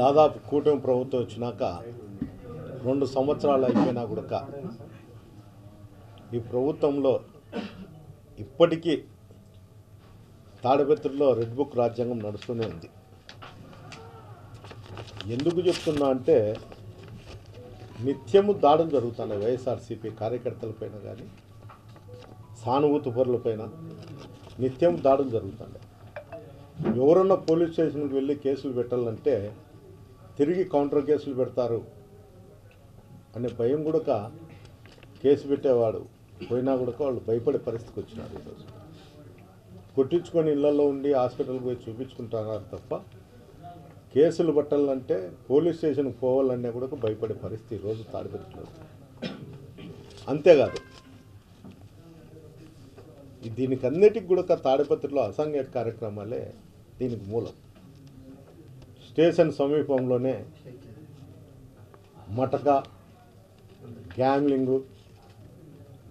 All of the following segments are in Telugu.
దాదాపు కూటమి ప్రభుత్వం వచ్చినాక 2 సంవత్సరాలు అయిపోయినా కూడా ఈ ప్రభుత్వంలో ఇప్పటికీ తాడిపత్రిలో రెడ్ బుక్ రాజ్యాంగం నడుస్తూనే ఉంది. ఎందుకు చెప్తున్నా అంటే నిత్యము దాడులు జరుగుతున్నాయి వైఎస్ఆర్సీపీ కార్యకర్తలపైన కానీ సానుభూతి పరులపైన నిత్యం దాడులు జరుగుతున్నాయి. ఎవరన్నా పోలీస్ స్టేషన్కి వెళ్ళి కేసులు పెట్టాలంటే తిరిగి కౌంటర్ కేసులు పెడతారు అనే భయం కూడా కేసు పెట్టేవాడు పోయినా కూడా వాళ్ళు భయపడే పరిస్థితికి వచ్చినారు. ఈరోజు కొట్టించుకొని ఇళ్లలో ఉండి హాస్పిటల్కి పోయి చూపించుకుంటున్నారు తప్ప కేసులు పట్టాలంటే పోలీస్ స్టేషన్కి పోవాలన్నా కూడా భయపడే పరిస్థితి ఈరోజు తాడిపత్రిలో. అంతేకాదు దీనికి అన్నిటికి కూడా తాడిపత్రిలో అసాంఘిక కార్యక్రమాలే దీనికి మూలం. స్టేషన్ సమీపంలోనే మటక, గ్యాంగ్లింగు,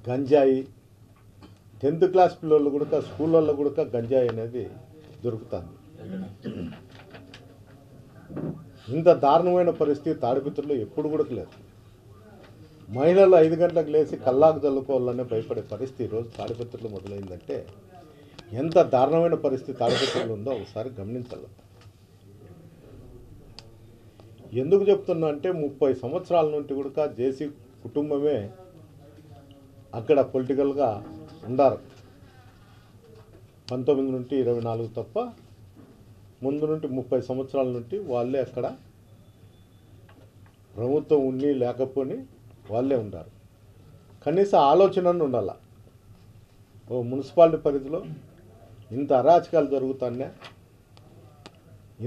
గంజాయి, 10th క్లాస్ పిల్లలు కూడా స్కూళ్ళల్లో కూడా గంజాయి అనేది దొరుకుతుంది. ఇంత దారుణమైన పరిస్థితి తాడిపత్రిలో ఎప్పుడు కూడా లేదు. మహిళలు 5 గంటలకు లేచి కల్లాకు చల్లుకోవాలనే భయపడే పరిస్థితి ఈరోజు తాడిపత్రిలో మొదలైందంటే ఎంత దారుణమైన పరిస్థితి తాడిపత్రిలో ఉందో ఒకసారి గమనించాలి. ఎందుకు చెప్తున్నా అంటే 30 సంవత్సరాల నుండి కూడా జేసీ కుటుంబమే అక్కడ పొలిటికల్గా ఉండారు. 19 నుండి 24 తప్ప ముందు నుండి 30 సంవత్సరాల నుండి వాళ్ళే అక్కడ ప్రభుత్వం ఉండి లేకపోని వాళ్ళే ఉండారు. కనీస ఆలోచనను ఉండాల. ఓ మున్సిపాలిటీ పరిధిలో ఇంత అరాచకాలు జరుగుతానే,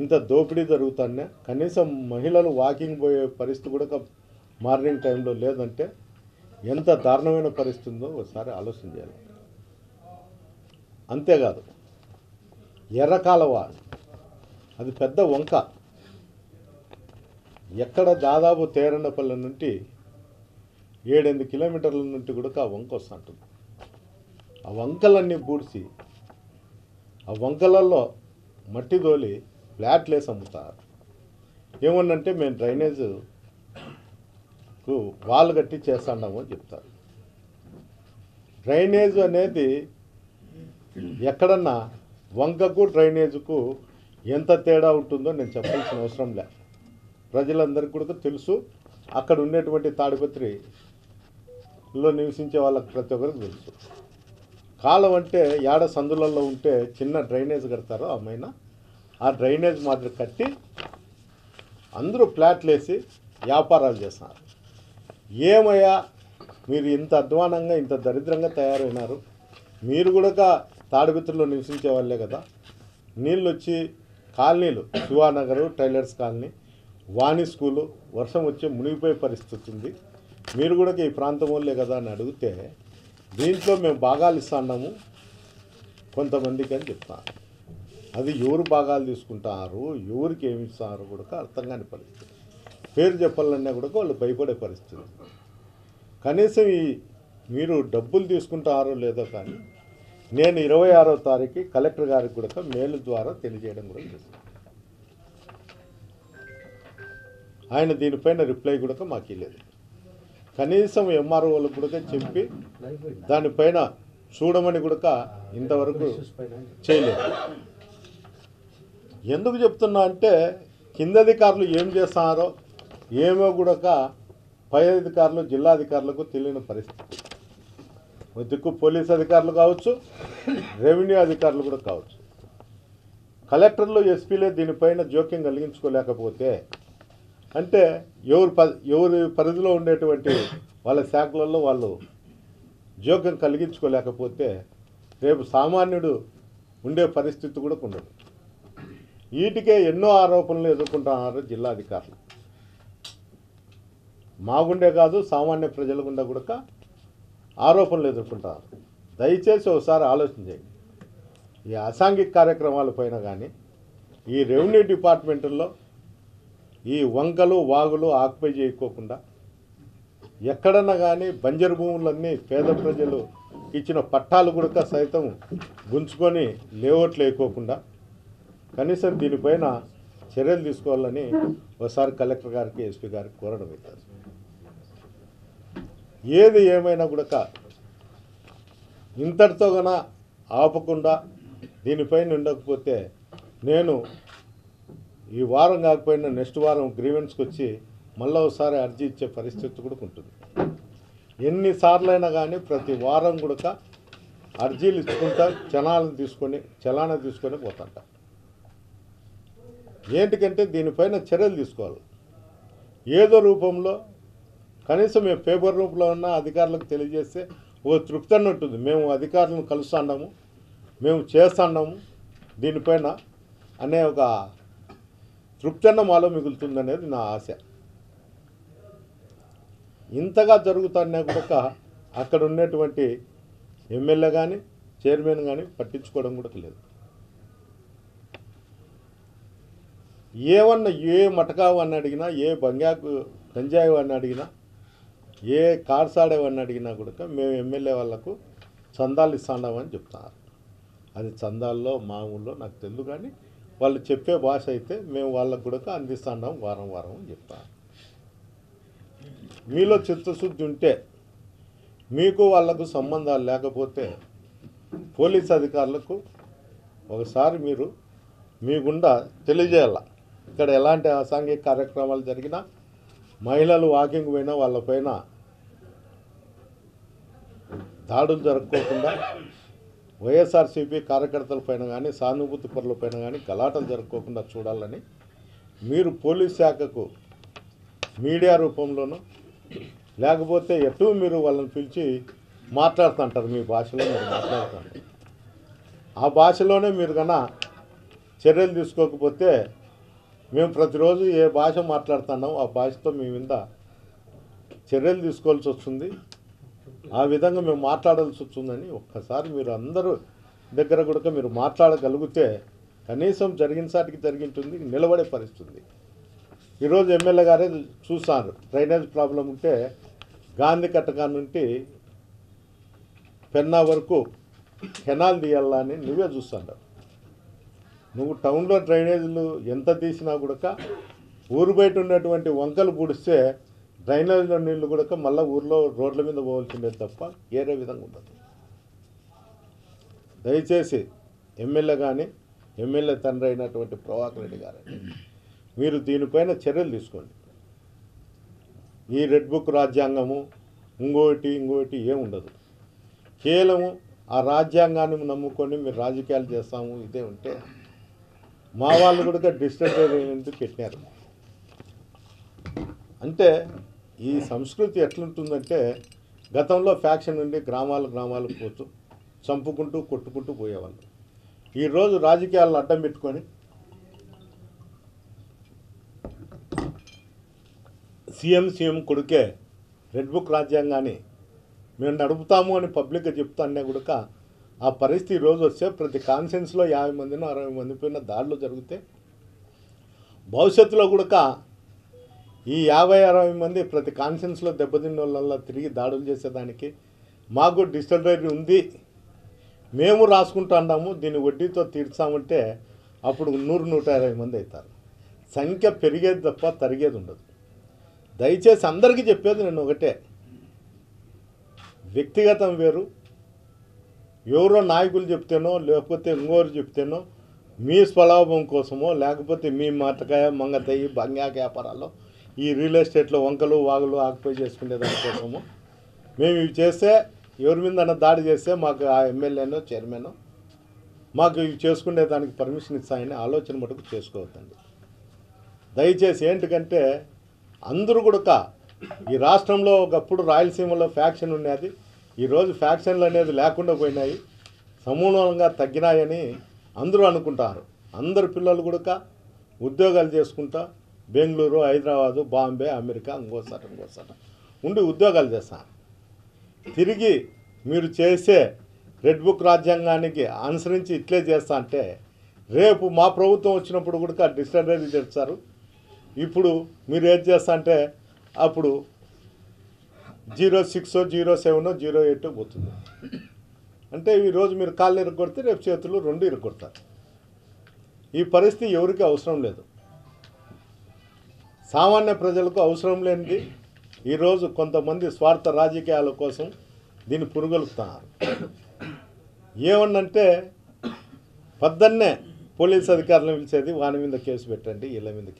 ఇంత దోపిడీ జరుగుతానే, కనీసం మహిళలు వాకింగ్ పోయే పరిస్థితి కూడా మార్నింగ్ టైంలో లేదంటే ఎంత దారుణమైన పరిస్థితి ఉందో ఒకసారి ఆలోచన చేయాలి. అంతేకాదు ఎర్రకాలవ అది పెద్ద వంక. ఎక్కడ దాదాపు తేరండపల్లి నుండి 7-8 కిలోమీటర్ల నుండి కూడా ఆ వంక వస్తుంటుంది. ఆ వంకలన్నీ పూడ్చి ఆ వంకలలో మట్టి దోలి ఫ్లాట్లు వేసి అమ్ముతారు. ఏమన్నంటే మేము డ్రైనేజ్కు వాల్ కట్టి చేస్తున్నాము అని చెప్తారు. డ్రైనేజ్ అనేది ఎక్కడన్నా వంకకు డ్రైనేజ్కు ఎంత తేడా ఉంటుందో నేను చెప్పాల్సిన అవసరం లే. ప్రజలందరికీ కూడా తెలుసు. అక్కడ ఉండేటువంటి తాడిపత్రిలో నివసించే వాళ్ళకి ప్రతి ఒక్కరికి తెలుసు. కాలం అంటే ఏడ సందులలో ఉంటే చిన్న డ్రైనేజ్ కడతారో అమ్మాయిన ఆ డ్రైనేజ్ మాదిరి కట్టి అందరూ ఫ్లాట్లు వేసి వ్యాపారాలు చేస్తున్నారు. ఏమయ్యా మీరు ఇంత అధ్వానంగా ఇంత దరిద్రంగా తయారైనారు? మీరు కూడా తాడిపత్రిలో నివసించే వాళ్ళే కదా. నీళ్ళు వచ్చి కాలనీలు శివానగరు, టైలర్స్ కాలనీ, వాణి స్కూలు వర్షం వచ్చి మునిగిపోయే పరిస్థితి ఉంది. మీరు కూడా ఈ ప్రాంతం వాళ్ళే కదా అని అడిగితే దీంట్లో మేము భాగాలు ఇస్తున్నాము కొంతమందికి అని చెప్తాను. అది ఎవరు భాగాలు తీసుకుంటారు, ఎవరికి ఏమి ఇస్తారు కూడా అర్థం కాని పరిస్థితి. పేరు చెప్పాలన్నా కూడా వాళ్ళు భయపడే పరిస్థితి. కనీసం మీరు డబ్బులు తీసుకుంటారో లేదో కానీ నేను 26వ తారీఖు కలెక్టర్ గారికి కూడా మెయిల్ ద్వారా తెలియజేయడం కూడా చేస్తాను. ఆయన దీనిపైన రిప్లై కూడా మాకు ఇవ్వలేదు. కనీసం ఎంఆర్ఓలకు కూడా చెప్పి దానిపైన చూడమని కూడా ఇంతవరకు చేయలేదు. ఎందుకు చెప్తున్నా అంటే కింద అధికారులు ఏం చేస్తున్నారో ఏమో కూడా పై అధికారులు, జిల్లాధికారులకు తెలియని పరిస్థితి. దిక్కు పోలీస్ అధికారులు కావచ్చు, రెవెన్యూ అధికారులు కూడా కావచ్చు. కలెక్టర్లు, ఎస్పీలే దీనిపైన జోక్యం కలిగించుకోలేకపోతే అంటే ఎవరి పరిధిలో ఉండేటువంటి వాళ్ళ శాఖలలో వాళ్ళు జోక్యం కలిగించుకోలేకపోతే రేపు సామాన్యుడు ఉండే పరిస్థితి కూడా ఉండదు. వీటికే ఎన్నో ఆరోపణలు ఎదుర్కొంటున్నారు జిల్లా అధికారులు. మాగుండే కాదు సామాన్య ప్రజల గుండా కూడా ఆరోపణలు ఎదుర్కొంటారు. దయచేసి ఒకసారి ఆలోచన చేయండి. ఈ అసాంఘిక కార్యక్రమాలపైన కానీ ఈ రెవెన్యూ డిపార్ట్మెంట్లో ఈ వంకలు వాగులు ఆక్యుపై చేయకోకుండా ఎక్కడన్నా కానీ బంజరు భూములన్నీ పేద ప్రజలు ఇచ్చిన పట్టాలు కూడా సైతం గుంజుకొని లేఅవుట్లు వేయకోకుండా కనీసం దీనిపైన చర్యలు తీసుకోవాలని ఒకసారి కలెక్టర్ గారికి ఎస్పీ గారికి కోరడం అవుతుంది. ఏది ఏమైనా కూడా ఇంతటితో గన ఆపకుండా దీనిపైన ఉండకపోతే నేను ఈ వారం కాకపోయినా నెక్స్ట్ వారం గ్రీవెన్స్కి వచ్చి మళ్ళీ ఒకసారి అర్జీ ఇచ్చే పరిస్థితి కూడా ఉంటుంది. ఎన్నిసార్లైనా కానీ ప్రతి వారం కూడా అర్జీలు ఇచ్చుకుంటా చలానా తీసుకొని పోతాంట. ఏంటికంటే దీనిపైన చర్యలు తీసుకోవాలి. ఏదో రూపంలో కనీసం మేము పేపర్ రూపంలో ఉన్న అధికారులకు తెలియజేస్తే ఓ తృప్తి అని ఉంటుంది. మేము అధికారులను కలుస్తున్నాము, మేము చేస్తున్నాము దీనిపైన అనే ఒక తృప్తి అన్న మాలో మిగులుతుందనేది నా ఆశ. ఇంతగా జరుగుతున్నా కూడా అక్కడ ఉన్నటువంటి ఎమ్మెల్యే కానీ చైర్మన్ కానీ పట్టించుకోవడం కూడా లేదు. ఏమన్నా ఏ మటకావు అని అడిగినా, ఏ గంజాయి అని అడిగినా, ఏ కార్సాడేవని అడిగినా కూడా మేము ఎమ్మెల్యే వాళ్ళకు చందాలు ఇస్తామని చెప్తున్నారు. అది చందాల్లో మామూల్లో నాకు తెలియదు, కానీ వాళ్ళు చెప్పే భాష అయితే మేము వాళ్ళకు కూడా అందిస్తున్నాం వారం వారం అని చెప్తాను. మీలో చిత్తశుద్ధి ఉంటే, మీకు వాళ్ళకు సంబంధాలు లేకపోతే పోలీస్ అధికారులకు ఒకసారి మీరు మీ గుండా తెలియజేయాల. ఇక్కడ ఎలాంటి అసాంఘిక కార్యక్రమాలు జరిగినా, మహిళలు వాకింగ్ పోయినా వాళ్ళపైన దాడులు జరగకోకుండా, వైఎస్ఆర్సీపీ కార్యకర్తలపైన కానీ సానుభూతి పరులపైన కానీ గలాటలు జరగకోకుండా చూడాలని మీరు పోలీస్ శాఖకు మీడియా రూపంలోనూ లేకపోతే ఎటు మీరు వాళ్ళని పిలిచి మాట్లాడుతుంటారు. మీ భాషలో మీరు మాట్లాడుతుంటారు. ఆ భాషలోనే మీరు కన్నా చర్యలు తీసుకోకపోతే మేము ప్రతిరోజు ఏ భాష మాట్లాడుతున్నామో ఆ భాషతో మీ మీద చర్యలు తీసుకోవాల్సి వస్తుంది. ఆ విధంగా మేము మాట్లాడాల్సి వస్తుందని ఒక్కసారి మీరు అందరూ దగ్గర కూడా మీరు మాట్లాడగలిగితే కనీసం జరిగిన సాటికి జరిగింటుంది, నిలబడే పరిస్థితుంది. ఈరోజు ఎమ్మెల్యే గారే చూస్తారు, డ్రైనేజ్ ప్రాబ్లం ఉంటే గాంధీ కట్టగా నుండి పెన్నా వరకు కెనాల్ తీయాలని నువ్వే చూస్తాడు. నువ్వు టౌన్లో డ్రైనేజీలు ఎంత తీసినా కూడా ఊరు బయట ఉన్నటువంటి వంకలు పూడిస్తే డ్రైనేజ్లో నీళ్లు కూడా మళ్ళీ ఊర్లో రోడ్ల మీద పోవాల్సిందే తప్ప వేరే విధంగా ఉండదు. దయచేసి ఎమ్మెల్యే కానీ ఎమ్మెల్యే తండ్రి అయినటువంటి ప్రభాకర్ రెడ్డి గారు మీరు దీనిపైన చర్యలు తీసుకోండి. ఈ రెడ్ బుక్ రాజ్యాంగము ఇంకోటి ఏం ఉండదు. కేవలము ఆ రాజ్యాంగాన్ని నమ్ముకొని మీరు రాజకీయాలు చేస్తాము ఇదే ఉంటే మా వాళ్ళు కూడా డిస్టర్బ్ పెట్టినారు. అంటే ఈ సంస్కృతి ఎట్లుంటుందంటే గతంలో ఫ్యాక్షన్ నుండి గ్రామాలు పోతూ చంపుకుంటూ కొట్టుకుంటూ పోయేవాళ్ళు. ఈరోజు రాజకీయాలను అడ్డం పెట్టుకొని సీఎం కొడుకే రెడ్ బుక్ రాజ్యాంగాన్ని మేము నడుపుతాము అని పబ్లిక్గా చెప్తానే కూడా ఆ పరిస్థితి ఈరోజు వస్తే ప్రతి కాన్ఫరెన్స్లో 50 మందినో 60 మంది పైన దాడులు జరిగితే భవిష్యత్తులో కూడా ఈ 50-60 మంది ప్రతి కాన్ఫరెన్స్లో దెబ్బతిన్న వాళ్ళ తిరిగి దాడులు చేసేదానికి మాకు డిస్టర్బరీ ఉంది, మేము రాసుకుంటున్నాము, దీన్ని వడ్డీతో తీర్చామంటే అప్పుడు 100-120 మంది అవుతారు. సంఖ్య పెరిగేది తప్ప తరిగేది ఉండదు. దయచేసి అందరికీ చెప్పేది నేను ఒకటే, వ్యక్తిగతం వేరు, ఎవరో నాయకులు చెప్తేనో లేకపోతే ఇంకోరు చెప్తేనో మీ స్వలాభం కోసమో లేకపోతే మీ మటకాయ మంగతయ్యి బంగాక వ్యాపారాల్లో ఈ రియల్ ఎస్టేట్లో వంకలు వాగులు ఆక్యుపై చేసుకునే దానికోసము మేము ఇవి చేస్తే ఎవరి మీద దాడి చేస్తే మాకు ఆ ఎమ్మెల్యేనో చైర్మనో మాకు ఇవి చేసుకునే దానికి పర్మిషన్ ఇస్తాయని ఆలోచన మటుకు చేసుకోవద్దండి. దయచేసి ఏంటికంటే అందరూ కూడా ఈ రాష్ట్రంలో ఒకప్పుడు రాయలసీమలో ఫ్యాక్షన్ ఉన్నది, ఈరోజు ఫ్యాక్షన్లు అనేది లేకుండా పోయినాయి, సమూలంగా తగ్గినాయని అందరూ అనుకుంటారు. అందరు పిల్లలు కూడా ఉద్యోగాలు చేసుకుంటా బెంగళూరు, హైదరాబాదు, బాంబే, అమెరికా ఇంకోసారి ఉండి ఉద్యోగాలు చేస్తాను. తిరిగి మీరు చేసే రెడ్ బుక్ రాజ్యాంగానికి అనుసరించి ఇట్లే చేస్తా అంటే రేపు మా ప్రభుత్వం వచ్చినప్పుడు కూడా డిస్టర్బరీ చేస్తారు. ఇప్పుడు మీరు ఏం చేస్తా అంటే అప్పుడు 06, 07, 08 పోతుంది. అంటే ఈరోజు మీరు కాళ్ళు ఇరగొడితే రేపు చేతులు 2 ఇరగొడతారు. ఈ పరిస్థితి ఎవరికి అవసరం లేదు. సామాన్య ప్రజలకు అవసరం లేనిది ఈరోజు కొంతమంది స్వార్థ రాజకీయాల కోసం దీన్ని పురుగొలుపుతున్నారు. ఏమన్నంటే పొద్దున్నే పోలీస్ అధికారులను పిలిచేది, వాని మీద కేసు పెట్టండి, వీళ్ళ మీద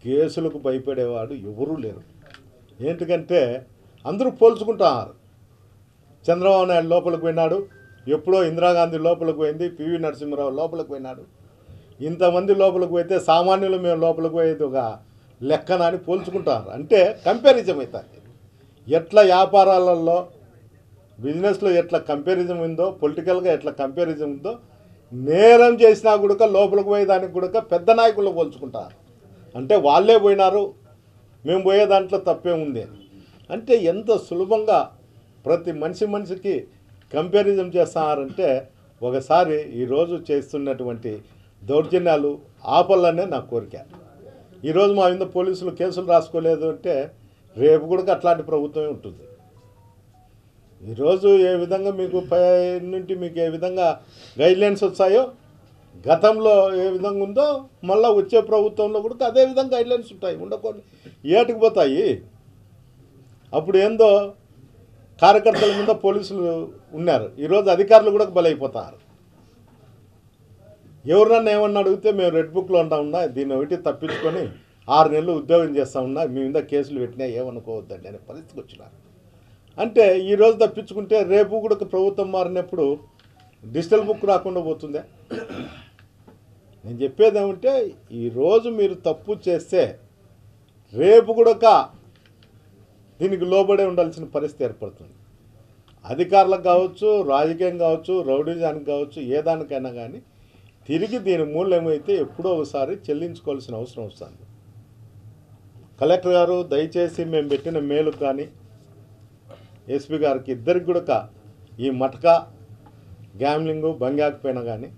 కేసులకు భయపడేవాడు ఎవరూ లేరు. ఏంటికంటే అందరూ పోల్చుకుంటున్నారు. చంద్రబాబు నాయుడు లోపలికి పోయినాడు, ఎప్పుడో ఇందిరాగాంధీ లోపలికి పోయింది, పివి నరసింహరావు లోపలికి పోయినాడు. ఇంతమంది లోపలికి పోతే సామాన్యులు మేము లోపలికి పోయేది ఒక లెక్కన అని పోల్చుకుంటారు. అంటే కంపారిజం అవుతుంది. ఎట్లా వ్యాపారాలలో బిజినెస్లో ఎట్లా కంపారిజం ఉందో, పొలిటికల్గా ఎట్లా కంపారిజం ఉందో, నేరం చేసినా కూడా లోపలికి పోయేదానికి కూడా పెద్ద నాయకులు పోల్చుకుంటారు. అంటే వాళ్ళే పోయినారు, మేము పోయే దాంట్లో తప్పేముంది అంటే ఎంత సులభంగా ప్రతి మనిషికి కంపారిజం చేస్తున్నారంటే ఒకసారి ఈరోజు చేస్తున్నటువంటి దౌర్జన్యాలు ఆపాలనే నా కోరిక. ఈరోజు మా మీద పోలీసులు కేసులు రాసుకోలేదు అంటే రేపు కూడా అట్లాంటి ప్రభుత్వమే ఉంటుంది. ఈరోజు ఏ విధంగా మీకు పై నుండి మీకు ఏ విధంగా గైడ్లైన్స్ వచ్చాయో, గతంలో ఏ విధంగా ఉందో మళ్ళీ వచ్చే ప్రభుత్వంలో కూడా అదే విధంగా గైడ్లైన్స్ ఉంటాయి. ఉండకుండా ఏటికి పోతాయి. అప్పుడు ఏందో కార్యకర్తల మీద పోలీసులు ఉన్నారు, ఈరోజు అధికారులు కూడా బలైపోతారు. ఎవరన్నా ఏమన్నా అడిగితే మేము రెడ్ బుక్లో ఉన్నా, దీన్ని ఒకటి తప్పించుకొని 6 నెలలు ఉద్యోగం చేస్తూ ఉన్నా, మీ మీద కేసులు పెట్టినా ఏమనుకోవద్దండి అనే పరిస్థితికి వచ్చినారు. అంటే ఈరోజు తప్పించుకుంటే రేపు కూడా ప్రభుత్వం మారినప్పుడు డిజిటల్ బుక్ రాకుండా పోతుందా? నేను చెప్పేది ఏమంటే ఈరోజు మీరు తప్పు చేస్తే రేపు కూడా దీనికి లోబడే ఉండాల్సిన పరిస్థితి ఏర్పడుతుంది. అధికారులకు కావచ్చు, రాజకీయం కావచ్చు, రౌడీజానికి కావచ్చు, ఏ దానికైనా కానీ తిరిగి దీని మూల్యమైతే ఎప్పుడో ఒకసారి చెల్లించుకోవాల్సిన అవసరం వస్తుంది. కలెక్టర్ గారు దయచేసి మేము పెట్టిన మేలుకు కానీ ఎస్పీ గారికి ఇద్దరికి కూడా ఈ మటకా గ్యామ్లింగు బంగాకపోయినా కానీ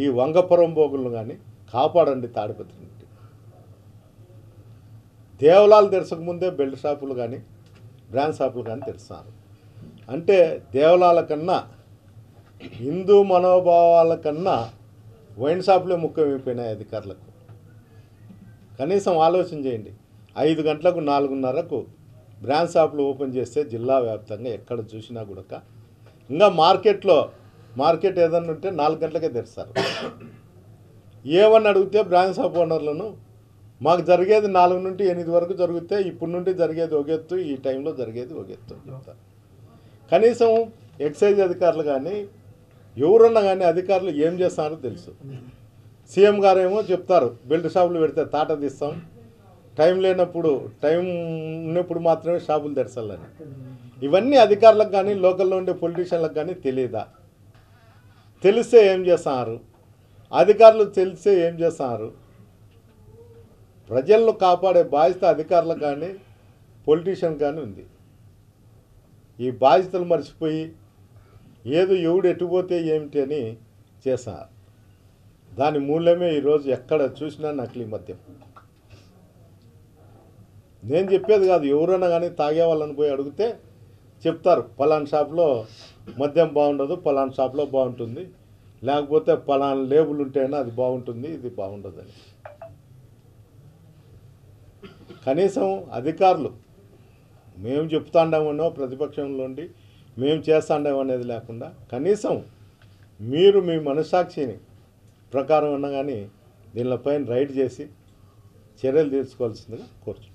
ఈ వంగపురం బోగులను కానీ కాపాడండి. తాడిపత్రి నుండి దేవలాలు తెరచకముందే బెల్ట్ షాపులు కానీ బ్రాండ్ షాపులు కానీ తెరుస్తున్నారు. అంటే దేవలాల కన్నా హిందూ మనోభావాల కన్నా వైన్ షాపులే ముఖ్యమైపోయినాయి అధికారులకు. కనీసం ఆలోచన చేయండి. 5 గంటలకు 4:30కు బ్రాండ్ షాపులు ఓపెన్ చేస్తే జిల్లా వ్యాప్తంగా ఎక్కడ చూసినా కూడా ఇంకా మార్కెట్ ఏదన్నా ఉంటే 4 గంటలకే తెరుస్తారు. ఏమని అడిగితే బ్రాండ్ షాప్ ఓనర్లను మాకు జరిగేది 4 నుండి 8 వరకు జరిగితే ఇప్పుడు నుండి జరిగేది ఒక ఎత్తు, ఈ టైంలో జరిగేది ఒక ఎత్తు అని చెప్తారు. కనీసం ఎక్సైజ్ అధికారులు కానీ ఎవరున్నా కానీ అధికారులు ఏం చేస్తారో తెలుసు. సీఎం గారేమో చెప్తారు బెల్ట్ షాపులు పెడితే తాట తీస్తాం, టైం లేనప్పుడు టైం ఉన్నప్పుడు మాత్రమే షాపులు తెరచాలని. ఇవన్నీ అధికారులకు కానీ లోకల్లో ఉండే పొలిటీషియన్లకు కానీ తెలియదా? తెలిస్తే ఏం చేస్తున్నారు? అధికారులు తెలిస్తే ఏం చేస్తున్నారు? ప్రజలను కాపాడే బాధ్యత అధికారులకు కానీ పొలిటీషియన్ కానీ ఉంది. ఈ బాధ్యతలు మర్చిపోయి ఏదో ఎవడు ఎట్టుపోతే ఏమిటి అని చేస్తున్నారు. దాని మూల్యమే ఈరోజు ఎక్కడ చూసినా నకిలీ మద్యం. నేను చెప్పేది కాదు, ఎవరైనా కానీ తాగే వాళ్ళని పోయి అడిగితే చెప్తారు పలానా షాప్లో మద్యం బాగుండదు, పలానా షాప్లో బాగుంటుంది, లేకపోతే పలానా లేబుల్ ఉంటేనే అది బాగుంటుంది, ఇది బాగుండదని. కనీసం అధికారులు మేము చెప్తాండామనో ప్రతిపక్షంలో ఉండి మేము చేస్తాండామనేది లేకుండా కనీసం మీరు మీ మనస్సాక్షిని ప్రకారం ఉన్నా కానీ దీనిపైన రైడ్ చేసి చర్యలు తీసుకోవాల్సిందిగా కోరుచున్నాను.